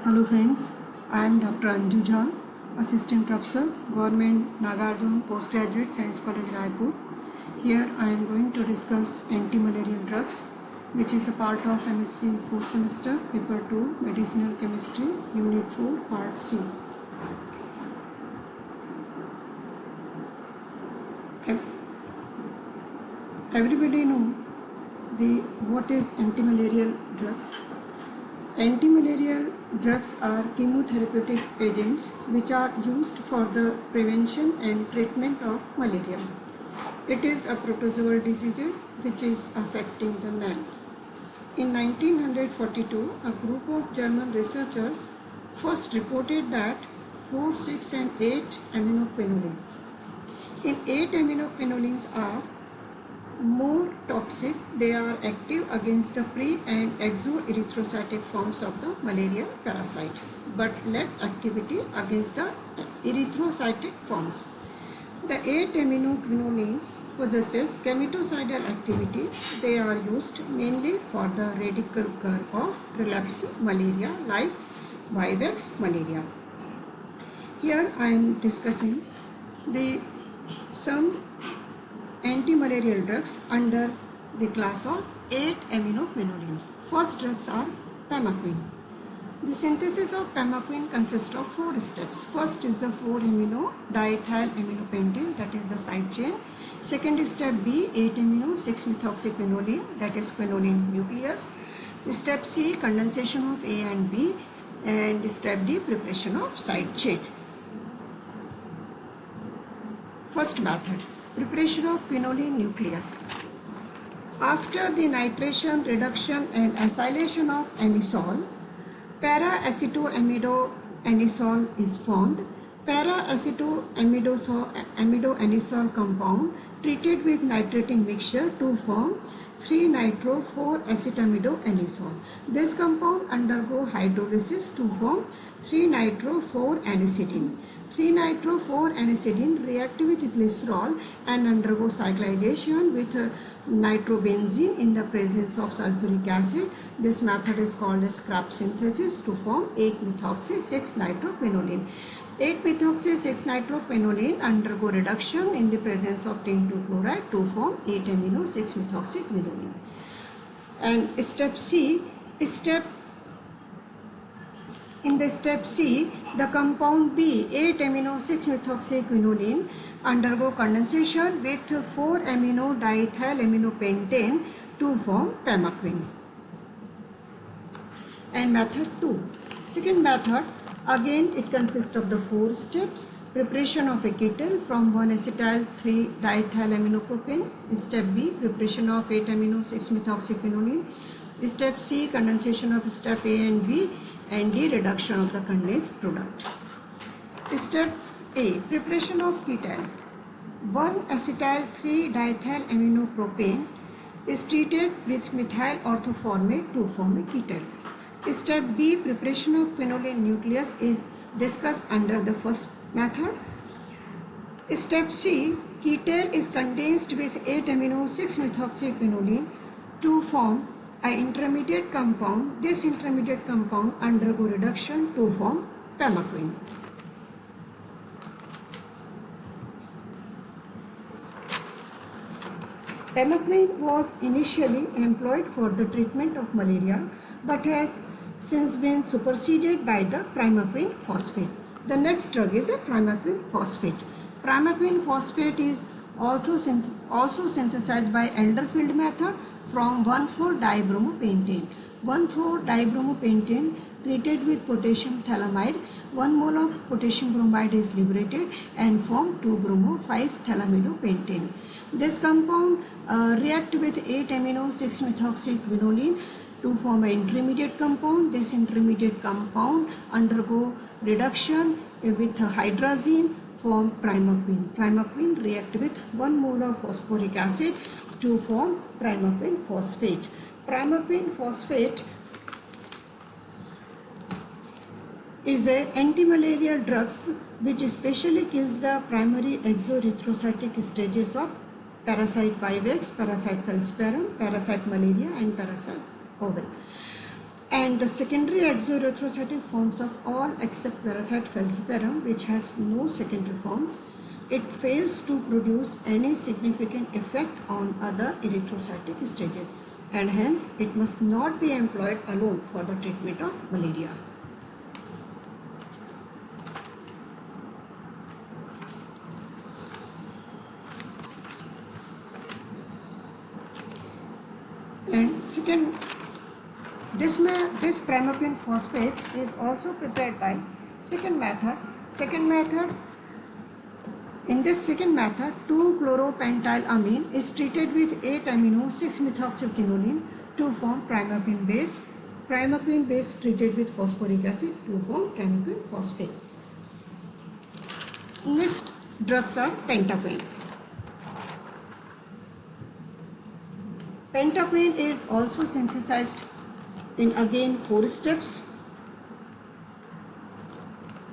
Hello friends, I am Dr. Anju Jha, Assistant Professor, Government Nagarjuna Postgraduate Science College, Raipur. Here I am going to discuss anti-malarial drugs, which is a part of MSc 4th semester, Paper 2, Medicinal Chemistry, Unit 4, Part C. Everybody know what is anti-malarial drugs. Anti-malarial drugs are chemotherapeutic agents which are used for the prevention and treatment of malaria. It is a protozoal disease which is affecting the man. In 1942, a group of German researchers first reported that 4, 6 and 8 aminoquinolines. In 8 aminoquinolines are more toxic. They are active against the pre and exoerythrocytic forms of the malaria parasite, but lack activity against the erythrocytic forms. The 8 aminoquinolines possesses gametocidal activity. They are used mainly for the radical curve of relapsing malaria like Vivax malaria. Here I am discussing some anti-malarial drugs under the class of 8 aminoquinoline. First drugs are pemaquine. The synthesis of pemaquine consists of 4 steps. First is the 4-amino diethylaminopentate, that is the side chain. Second is step B, 8-amino 6-methoxyquinoline, that is quinoline nucleus. Step C, condensation of A and B, and step D, preparation of side chain. First method, preparation of quinoline nucleus. After the nitration, reduction and acylation of anisole, para-acetoamidoanisole is formed. Para-acetoamidoanisole compound treated with nitrating mixture to form 3-nitro-4-acetamidoanisole. This compound undergo hydrolysis to form 3-nitro-4-anisidine. 3-nitro-4-anisidine react with glycerol and undergo cyclization with nitrobenzene in the presence of sulfuric acid. This method is called as scrap synthesis to form 8-methoxy-6-nitroquinoline. 8-methoxy-6-nitroquinoline undergo reduction in the presence of tin 2 chloride to form 8-amino 6-methoxyquinoline. And step C, in the step C, the compound B, 8-amino 6-methoxyquinoline, undergo condensation with 4-amino diethylaminopentate to form pemaquine. And method 2. Second method, again it consists of the 4 steps. Preparation of a kettle from 1-acetyl 3-diethylaminopropane. Step B, preparation of 8-amino 6-methoxyquinoline. Step C, condensation of step A and B, and D, reduction of the condensed product. Step A, preparation of kettle. 1-acetyl 3-diethylaminopropane is treated with methyl orthoformate to form a kettle. Step B, preparation of quinoline nucleus is discussed under the first method. Step C, kettle is condensed with 8-amino 6-methoxyquinoline to form an intermediate compound. This intermediate compound undergo reduction to form pemaquine. Pemaquine was initially employed for the treatment of malaria but has since been superseded by the primaquine phosphate. The next drug is a primaquine phosphate. Primaquine phosphate is also synthesized by Elderfield method from 1,4-dibromopentane. 1,4-dibromopentane treated with potassium thalamide, 1 mole of potassium bromide is liberated and form 2-bromo-5-thalamidopentane. This compound react with 8-amino 6-methoxyquinoline to form an intermediate compound. This intermediate compound undergo reduction with hydrazine, form primaquine. Primaquine react with 1 mole of phosphoric acid to form primaquine phosphate. Primaquine phosphate is an anti-malarial drug which especially kills the primary exoerythrocytic stages of parasite Vivax, parasite falciparum, parasite malaria and parasite oval. and the secondary exoerythrocytic forms of all except parasite falciparum, which has no secondary forms. It fails to produce any significant effect on other erythrocytic stages, and hence it must not be employed alone for the treatment of malaria. And second, this primapene phosphate is also prepared by second method. In this second method, 2-chloropentylamine is treated with 8-amino-6-methoxyquinoline to form primapene base. Primapene base treated with phosphoric acid to form primapene phosphate. Next drugs are pentaquine. Pentaquine is also synthesized in again 4 steps.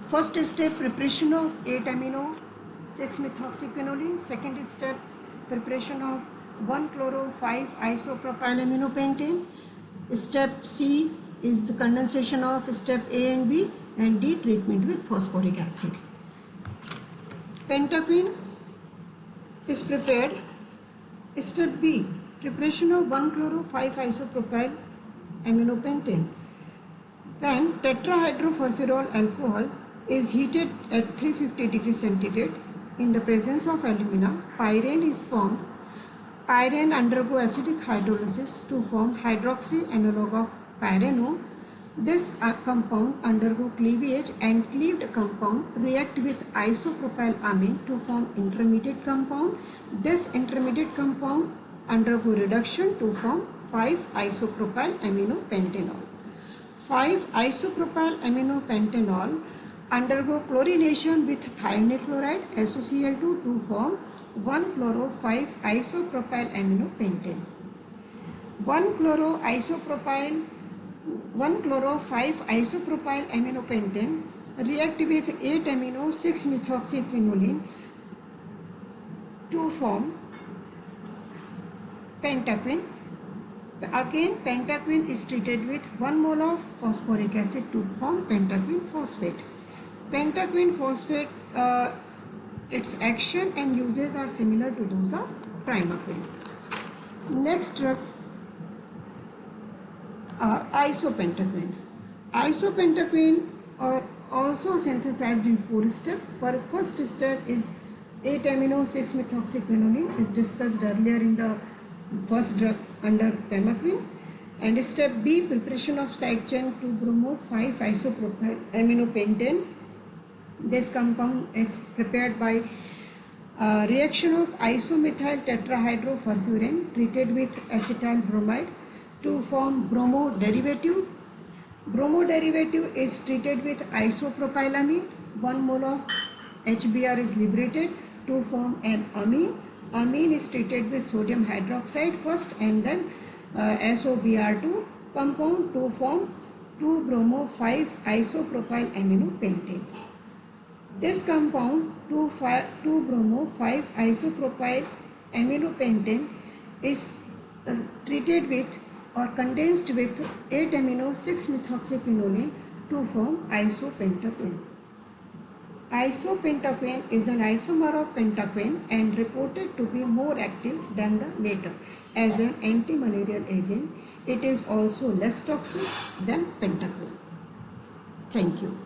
First step, preparation of 8-amino-6-methoxyquinoline. Second step, preparation of 1-chloro-5-isopropylamminopentane. Step C is the condensation of step A and B, and D, treatment with phosphoric acid. Pentaquine is prepared. Step B, preparation of 1-chloro-5-isopropylamminopentane. When tetrahydrofurfural alcohol is heated at 350 degrees centigrade in the presence of alumina, pyrene is formed. Pyrene undergo acidic hydrolysis to form hydroxy analog of pyreno. This compound undergo cleavage, and cleaved compound react with isopropylamine to form intermediate compound. This intermediate compound undergo reduction to form 5-isopropylaminopentanol. 5-isopropylaminopentanol undergo chlorination with thionyl chloride SOCl2 to form 1-chloro-5-isopropylaminopentane. 1-chloro-5-isopropylaminopentane react with 8-amino-6-methoxyquinoline to form pentaquine. Again, pentaquine is treated with 1 mole of phosphoric acid to form pentaquine phosphate. Pentaquine phosphate, its action and uses are similar to those of primaquine. Next drugs are isopentaquine. Isopentaquine are also synthesized in 4 steps. First step is 8-amino-6-methoxyquinoline is discussed earlier in the first drug under primaquine. And step B, preparation of side chain 2-bromo-5-isopropylaminopentane. This compound is prepared by reaction of isomethyl tetrahydrofurfuran treated with acetyl bromide to form bromo derivative. Bromo derivative is treated with isopropylamine. 1 mole of HBr is liberated to form an amine. Amine is treated with sodium hydroxide first, and then SOBr2 compound to form 2-bromo-5-isopropylaminopentane. This compound 2-bromo-5-isopropylaminopentane is treated with or condensed with 8-amino-6-methoxyquinoline to form isopentaquine. Isopentaquine is an isomer of pentaquine and reported to be more active than the latter. As an anti-malarial agent, it is also less toxic than pentaquine. Thank you.